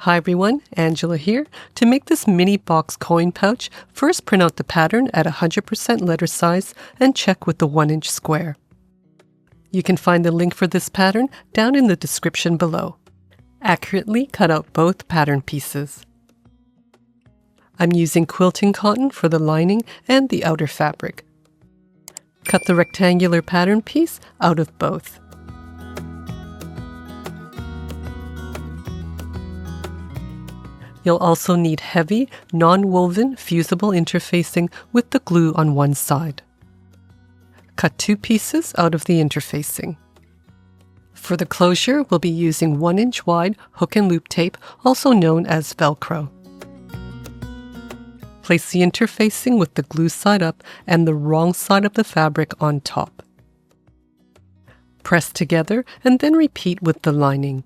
Hi everyone, Angela here. To make this mini box coin pouch, first print out the pattern at 100% letter size and check with the 1-inch square. You can find the link for this pattern down in the description below. Accurately cut out both pattern pieces. I'm using quilting cotton for the lining and the outer fabric. Cut the rectangular pattern piece out of both. You'll also need heavy, non-woven, fusible interfacing with the glue on one side. Cut 2 pieces out of the interfacing. For the closure, we'll be using 1-inch wide hook and loop tape, also known as Velcro. Place the interfacing with the glue side up and the wrong side of the fabric on top. Press together and then repeat with the lining.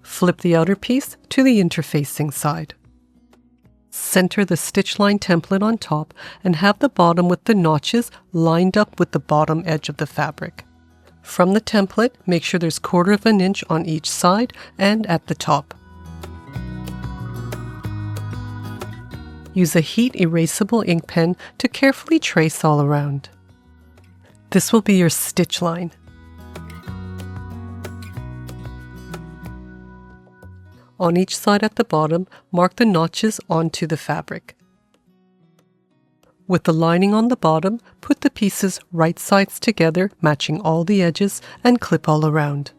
Flip the outer piece to the interfacing side. Center the stitch line template on top and have the bottom with the notches lined up with the bottom edge of the fabric. From the template, make sure there's 1/4 inch on each side and at the top. Use a heat erasable ink pen to carefully trace all around. This will be your stitch line. On each side at the bottom, mark the notches onto the fabric. With the lining on the bottom, put the pieces right sides together, matching all the edges, and clip all around.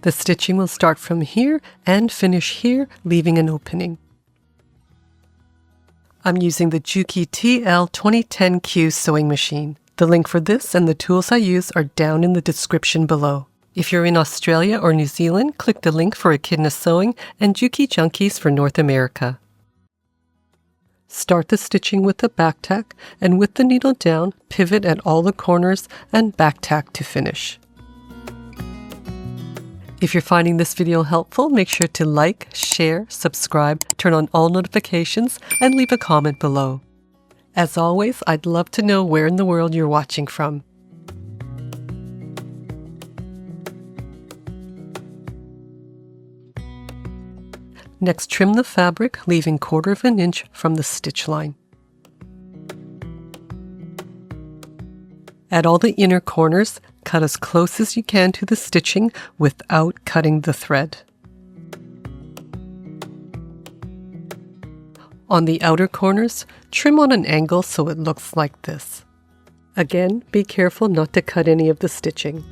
The stitching will start from here and finish here, leaving an opening. I'm using the Juki TL-2010Q sewing machine. The link for this and the tools I use are down in the description below. If you're in Australia or New Zealand, click the link for Echidna Sewing and Juki Junkies for North America. Start the stitching with the back tack and with the needle down, pivot at all the corners and back tack to finish. If you're finding this video helpful, make sure to like, share, subscribe, turn on all notifications, and leave a comment below. As always, I'd love to know where in the world you're watching from. Next, trim the fabric, leaving 1/4 inch from the stitch line. At all the inner corners, cut as close as you can to the stitching without cutting the thread. On the outer corners, trim on an angle so it looks like this. Again, be careful not to cut any of the stitching.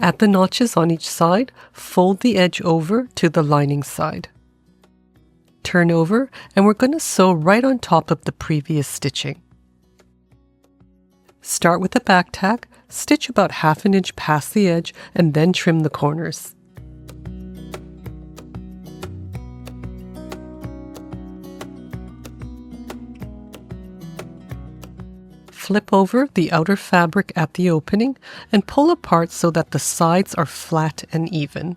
At the notches on each side, fold the edge over to the lining side. Turn over, and we're going to sew right on top of the previous stitching. Start with the back tack, stitch about 1/2 inch past the edge, and then trim the corners. Flip over the outer fabric at the opening and pull apart so that the sides are flat and even.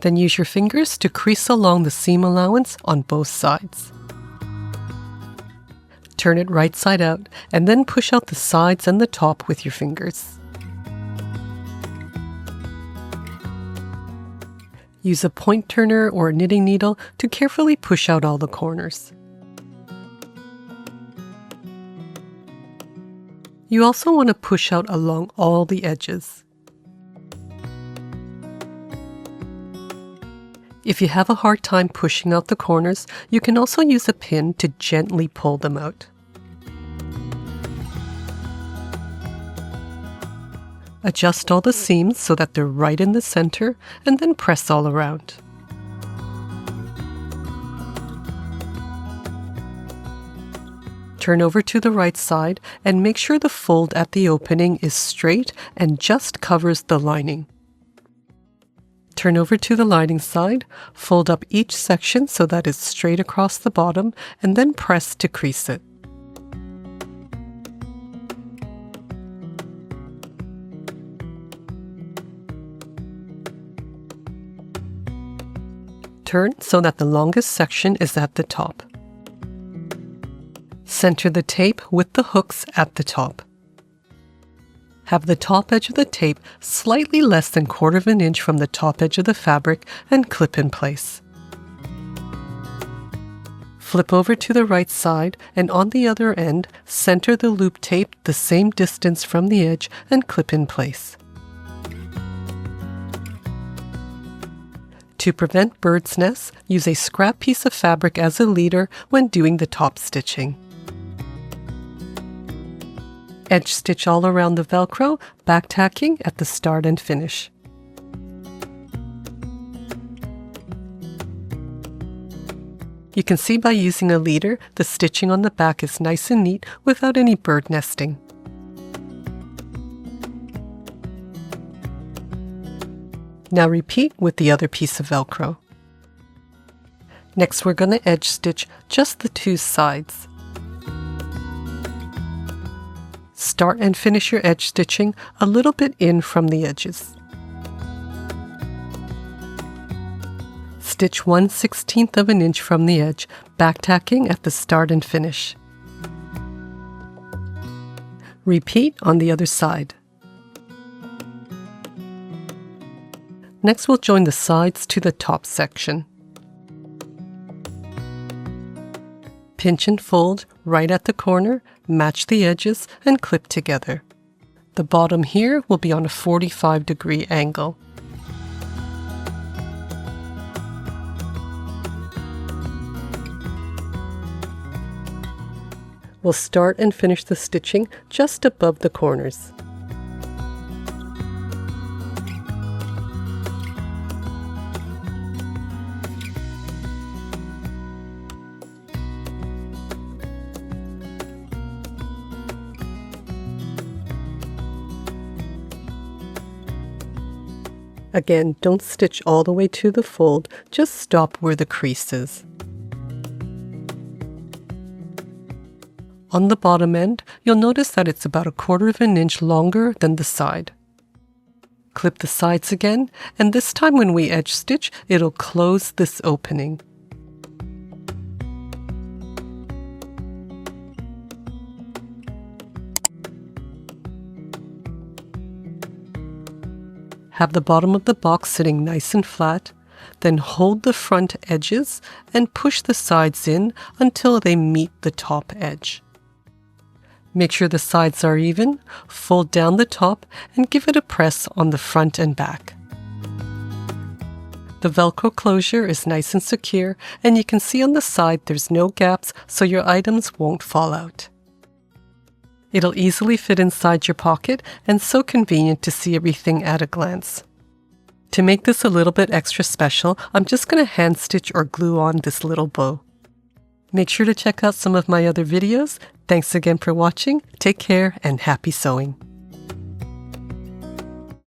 Then use your fingers to crease along the seam allowance on both sides. Turn it right side out and then push out the sides and the top with your fingers. Use a point turner or a knitting needle to carefully push out all the corners. You also want to push out along all the edges. If you have a hard time pushing out the corners, you can also use a pin to gently pull them out. Adjust all the seams so that they're right in the center, and then press all around. Turn over to the right side and make sure the fold at the opening is straight and just covers the lining. Turn over to the lining side, fold up each section so that it's straight across the bottom, and then press to crease it. Turn so that the longest section is at the top. Center the tape with the hooks at the top. Have the top edge of the tape slightly less than 1/4 inch from the top edge of the fabric and clip in place. Flip over to the right side and on the other end, center the loop tape the same distance from the edge and clip in place. To prevent bird's nests, use a scrap piece of fabric as a leader when doing the top stitching. Edge stitch all around the Velcro, back tacking at the start and finish. You can see by using a leader, the stitching on the back is nice and neat without any bird nesting. Now repeat with the other piece of Velcro. Next, we're going to edge stitch just the 2 sides. Start and finish your edge stitching a little bit in from the edges. Stitch 1/16 of an inch from the edge, back tacking at the start and finish. Repeat on the other side. Next, we'll join the sides to the top section. Pinch and fold right at the corner, match the edges, and clip together. The bottom here will be on a 45-degree angle. We'll start and finish the stitching just above the corners. Again, don't stitch all the way to the fold, just stop where the crease is. On the bottom end, you'll notice that it's about 1/4 inch longer than the side. Clip the sides again, and this time when we edge stitch, it'll close this opening. Have the bottom of the box sitting nice and flat, then hold the front edges and push the sides in until they meet the top edge. Make sure the sides are even, fold down the top, and give it a press on the front and back. The Velcro closure is nice and secure, and you can see on the side there's no gaps, so your items won't fall out. It'll easily fit inside your pocket and so convenient to see everything at a glance. To make this a little bit extra special, I'm just going to hand stitch or glue on this little bow. Make sure to check out some of my other videos. Thanks again for watching. Take care and happy sewing.